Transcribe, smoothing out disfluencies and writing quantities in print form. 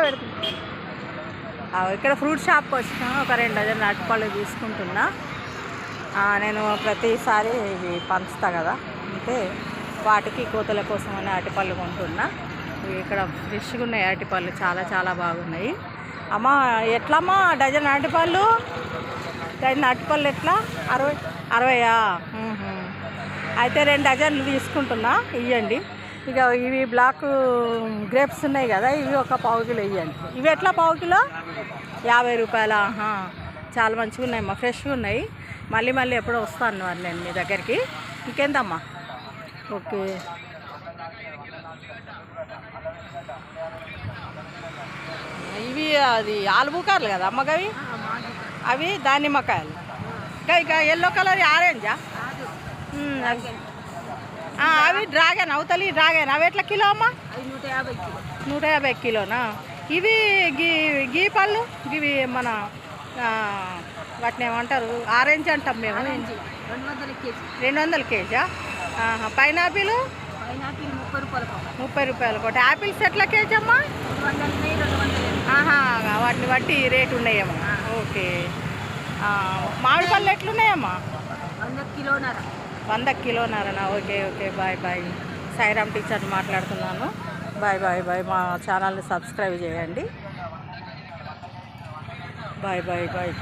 పెడుతుంది. ఇక్కడ ఫ్రూట్ షాప్కి వచ్చిన ఒక 2 డజన్ల అరటిపళ్ళు తీసుకుంటున్నా. నేను ప్రతిసారి ఇవి పంచుతా కదా, అంటే వాటికి కోతల కోసం అని అరటిపళ్ళు కొంటున్నా. ఇక్కడ ఫ్రెష్గా ఉన్నాయి అరటిపళ్ళు, చాలా చాలా బాగున్నాయి. అమ్మ ఎట్లమ్మా డజన్ అరటిపళ్ళు? డజన్ అరటిపళ్ళు ఎట్లా? 60 అయితే 2 డజన్లు తీసుకుంటున్నా, ఇవ్వండి. ఇక ఇవి బ్లాక్ గ్రేప్స్ ఉన్నాయి కదా, ఇవి ఒక పావు కిలో ఇవ్వండి. ఇవి ఎట్లా పావు కిలో? 50 రూపాయల. చాలా మంచిగా ఉన్నాయమ్మా, ఫ్రెష్గా ఉన్నాయి. మళ్ళీ మళ్ళీ ఎప్పుడో వస్తాను మరి నేను మీ దగ్గరికి. ఇంకేందమ్మా? ఓకే. ఇవి అది ఆలుబుకార్లు కదా అమ్మగవి, అవి దానిమ్మకాయలు. ఇక ఎల్లో కలర్ ఆరెంజా? అవి డ్రాగన్, అవతలి డ్రాగన్. అవి ఎట్లా కిలో అమ్మ? 150 కిలోనా? ఇవి గీ పళ్ళు, ఇవి మన వాటిని ఏమంటారు? ఆరెంజ్ అంటాం మేము. 200 కేజా? పైనాపిల్ 30 రూపాయలు ఒకటి. యాపిల్స్ ఎట్లా కేజీ అమ్మా? వాటిని బట్టి రేటు ఉన్నాయేమో. ఓకే. మామిడి పళ్ళు ఎట్లున్నాయమ్మా? 100 కిలోన్నరనా? Okay okay. Bye bye. Sairam టీచర్ని మాట్లాడుతున్నాను. Bye bye bye. మా ఛానల్ని సబ్స్క్రైబ్ చేయండి. Bye bye bye.